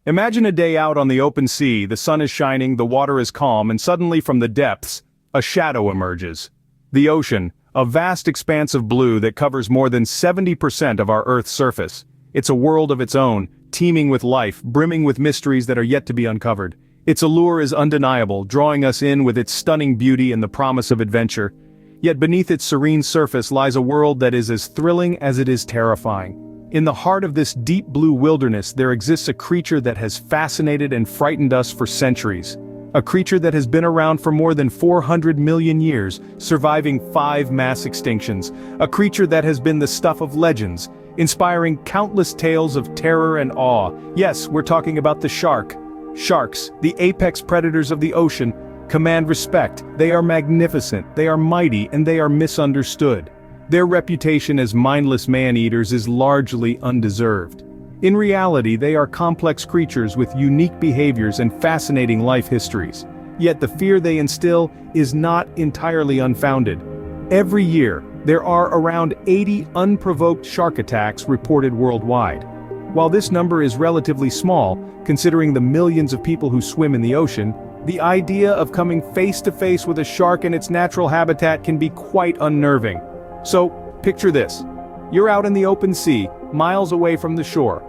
Imagine a day out on the open sea, the sun is shining, the water is calm, and suddenly from the depths, a shadow emerges. The ocean, a vast expanse of blue that covers more than 70% of our Earth's surface. It's a world of its own, teeming with life, brimming with mysteries that are yet to be uncovered. Its allure is undeniable, drawing us in with its stunning beauty and the promise of adventure. Yet beneath its serene surface lies a world that is as thrilling as it is terrifying. In the heart of this deep blue wilderness there exists a creature that has fascinated and frightened us for centuries. A creature that has been around for more than 400 million years, surviving 5 mass extinctions. A creature that has been the stuff of legends, inspiring countless tales of terror and awe. Yes, we're talking about the shark. Sharks, the apex predators of the ocean, command respect. They are magnificent, they are mighty, and they are misunderstood. Their reputation as mindless man-eaters is largely undeserved. In reality, they are complex creatures with unique behaviors and fascinating life histories. Yet the fear they instill is not entirely unfounded. Every year, there are around 80 unprovoked shark attacks reported worldwide. While this number is relatively small, considering the millions of people who swim in the ocean, the idea of coming face to face with a shark in its natural habitat can be quite unnerving. So, picture this. You're out in the open sea, miles away from the shore.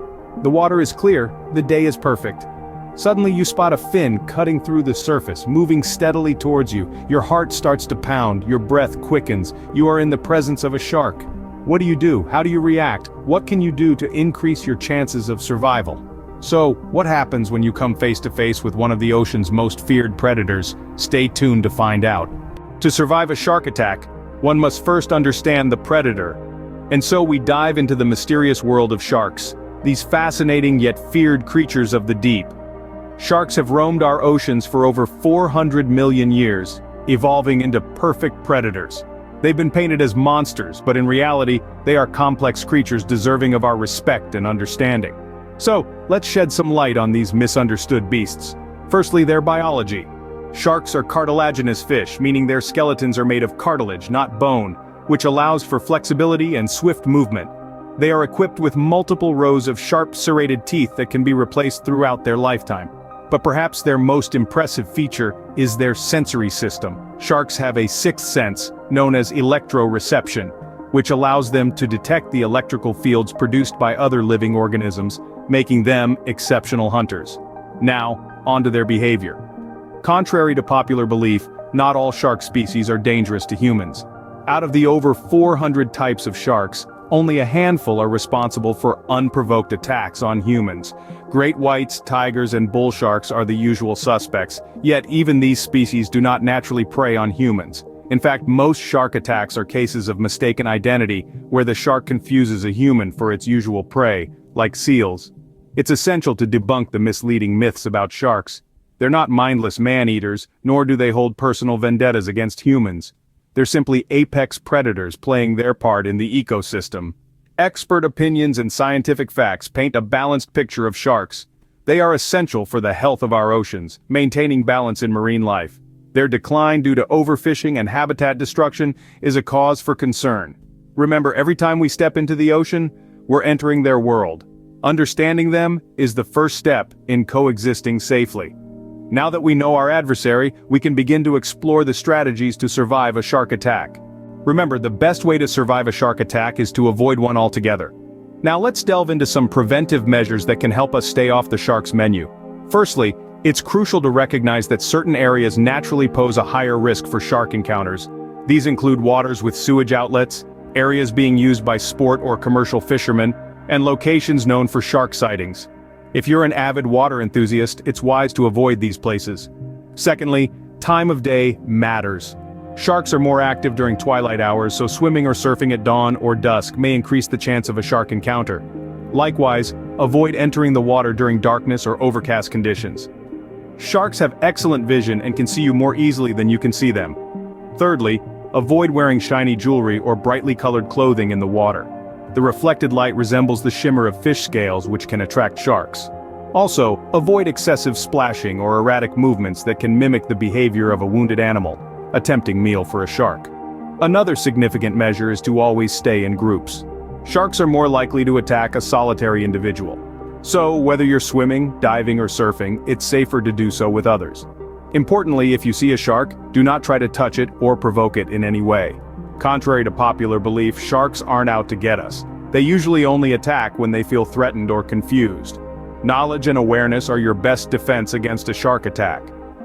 The water is clear, the day is perfect. Suddenly you spot a fin cutting through the surface, moving steadily towards you. Your heart starts to pound, your breath quickens. You are in the presence of a shark. What do? How do you react? What can you do to increase your chances of survival? So, what happens when you come face to face with one of the ocean's most feared predators? Stay tuned to find out. To survive a shark attack, one must first understand the predator. And so we dive into the mysterious world of sharks, these fascinating yet feared creatures of the deep. Sharks have roamed our oceans for over 400 million years, evolving into perfect predators. They've been painted as monsters, but in reality, they are complex creatures deserving of our respect and understanding. So, let's shed some light on these misunderstood beasts. Firstly, their biology. Sharks are cartilaginous fish, meaning their skeletons are made of cartilage, not bone, which allows for flexibility and swift movement. They are equipped with multiple rows of sharp serrated teeth that can be replaced throughout their lifetime. But perhaps their most impressive feature is their sensory system. Sharks have a sixth sense, known as electroreception, which allows them to detect the electrical fields produced by other living organisms, making them exceptional hunters. Now, on to their behavior. Contrary to popular belief, not all shark species are dangerous to humans. Out of the over 400 types of sharks, only a handful are responsible for unprovoked attacks on humans. Great whites, tigers, and bull sharks are the usual suspects, yet even these species do not naturally prey on humans. In fact, most shark attacks are cases of mistaken identity, where the shark confuses a human for its usual prey, like seals. It's essential to debunk the misleading myths about sharks. They're not mindless man-eaters, nor do they hold personal vendettas against humans. They're simply apex predators playing their part in the ecosystem. Expert opinions and scientific facts paint a balanced picture of sharks. They are essential for the health of our oceans, maintaining balance in marine life. Their decline due to overfishing and habitat destruction is a cause for concern. Remember, every time we step into the ocean, we're entering their world. Understanding them is the first step in coexisting safely. Now that we know our adversary, we can begin to explore the strategies to survive a shark attack. Remember, the best way to survive a shark attack is to avoid one altogether. Now let's delve into some preventive measures that can help us stay off the shark's menu. Firstly, it's crucial to recognize that certain areas naturally pose a higher risk for shark encounters. These include waters with sewage outlets, areas being used by sport or commercial fishermen, and locations known for shark sightings. If you're an avid water enthusiast, it's wise to avoid these places. Secondly, time of day matters. Sharks are more active during twilight hours, so swimming or surfing at dawn or dusk may increase the chance of a shark encounter. Likewise, avoid entering the water during darkness or overcast conditions. Sharks have excellent vision and can see you more easily than you can see them. Thirdly, avoid wearing shiny jewelry or brightly colored clothing in the water. The reflected light resembles the shimmer of fish scales, which can attract sharks. Also, avoid excessive splashing or erratic movements that can mimic the behavior of a wounded animal, a tempting meal for a shark. Another significant measure is to always stay in groups. Sharks are more likely to attack a solitary individual. So, whether you're swimming, diving, or surfing, it's safer to do so with others. Importantly, if you see a shark, do not try to touch it or provoke it in any way. Contrary to popular belief, sharks aren't out to get us. They usually only attack when they feel threatened or confused. Knowledge and awareness are your best defense against a shark attack.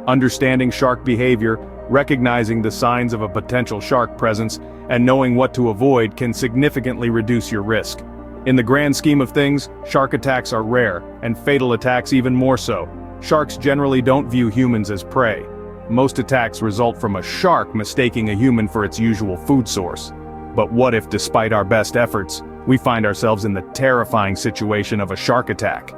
Understanding shark behavior, recognizing the signs of a potential shark presence, and knowing what to avoid can significantly reduce your risk. In the grand scheme of things, shark attacks are rare, and fatal attacks even more so. Sharks generally don't view humans as prey. Most attacks result from a shark mistaking a human for its usual food source. But what if, despite our best efforts, we find ourselves in the terrifying situation of a shark attack?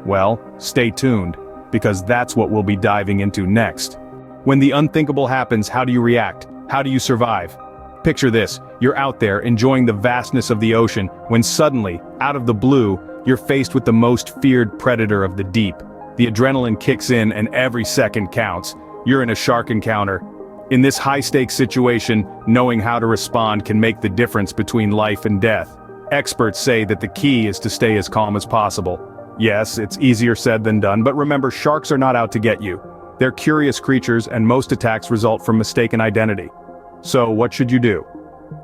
Well, stay tuned, because that's what we'll be diving into next. When the unthinkable happens, how do you react? How do you survive? Picture this, you're out there enjoying the vastness of the ocean, when suddenly, out of the blue, you're faced with the most feared predator of the deep. The adrenaline kicks in and every second counts. You're in a shark encounter. In this high-stakes situation, knowing how to respond can make the difference between life and death. Experts say that the key is to stay as calm as possible. Yes, it's easier said than done, but remember, sharks are not out to get you. They're curious creatures, and most attacks result from mistaken identity. So, what should you do?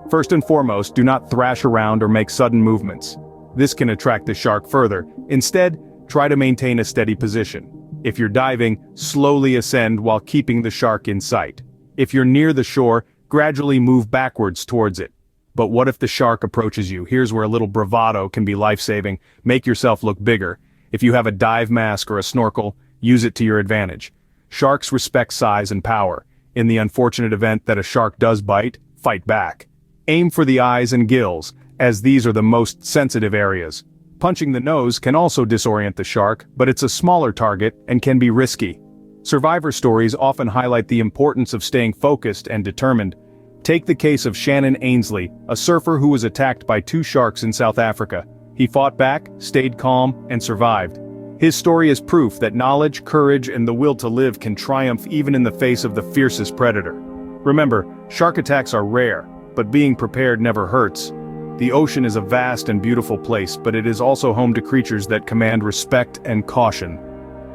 First and foremost, do not thrash around or make sudden movements. This can attract the shark further. Instead, try to maintain a steady position. If you're diving, slowly ascend while keeping the shark in sight. If you're near the shore, gradually move backwards towards it. But what if the shark approaches you? Here's where a little bravado can be life-saving. Make yourself look bigger. If you have a dive mask or a snorkel, use it to your advantage. Sharks respect size and power. In the unfortunate event that a shark does bite, fight back. Aim for the eyes and gills, as these are the most sensitive areas. Punching the nose can also disorient the shark, but it's a smaller target and can be risky. Survivor stories often highlight the importance of staying focused and determined. Take the case of Shannon Ainsley, a surfer who was attacked by 2 sharks in South Africa. He fought back, stayed calm, and survived. His story is proof that knowledge, courage, and the will to live can triumph even in the face of the fiercest predator. Remember, shark attacks are rare, but being prepared never hurts. The ocean is a vast and beautiful place, but it is also home to creatures that command respect and caution.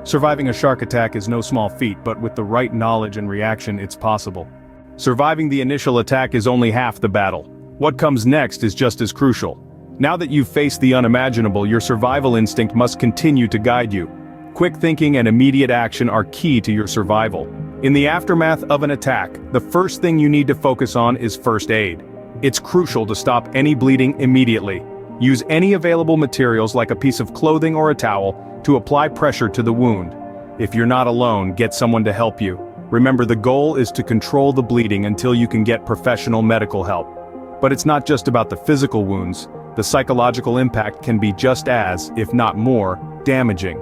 Surviving a shark attack is no small feat, but with the right knowledge and reaction, it's possible. Surviving the initial attack is only half the battle. What comes next is just as crucial. Now that you've faced the unimaginable, your survival instinct must continue to guide you. Quick thinking and immediate action are key to your survival. In the aftermath of an attack, the first thing you need to focus on is first aid. It's crucial to stop any bleeding immediately. Use any available materials like a piece of clothing or a towel to apply pressure to the wound. If you're not alone, get someone to help you. Remember, the goal is to control the bleeding until you can get professional medical help. But it's not just about the physical wounds. The psychological impact can be just as, if not more, damaging.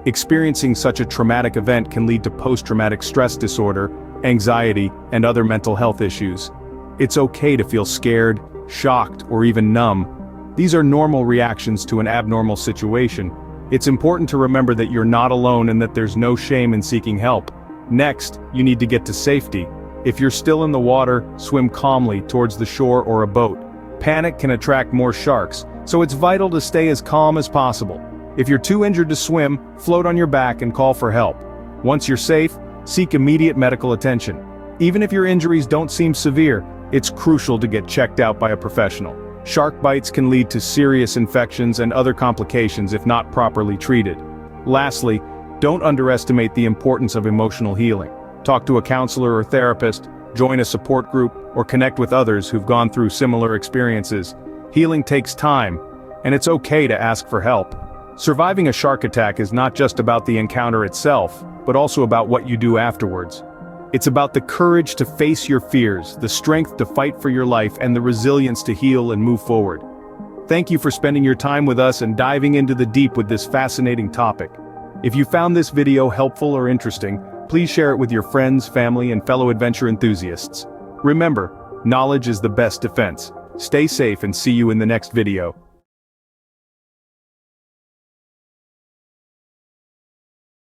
Experiencing such a traumatic event can lead to post-traumatic stress disorder, anxiety, and other mental health issues. It's okay to feel scared, shocked, or even numb. These are normal reactions to an abnormal situation. It's important to remember that you're not alone and that there's no shame in seeking help. Next, you need to get to safety. If you're still in the water, swim calmly towards the shore or a boat. Panic can attract more sharks, so it's vital to stay as calm as possible. If you're too injured to swim, float on your back and call for help. Once you're safe, seek immediate medical attention. Even if your injuries don't seem severe, it's crucial to get checked out by a professional. Shark bites can lead to serious infections and other complications if not properly treated. Lastly, don't underestimate the importance of emotional healing. Talk to a counselor or therapist, join a support group, or connect with others who've gone through similar experiences. Healing takes time, and it's okay to ask for help. Surviving a shark attack is not just about the encounter itself, but also about what you do afterwards. It's about the courage to face your fears, the strength to fight for your life, and the resilience to heal and move forward. Thank you for spending your time with us and diving into the deep with this fascinating topic. If you found this video helpful or interesting, please share it with your friends, family, and fellow adventure enthusiasts. Remember, knowledge is the best defense. Stay safe and see you in the next video.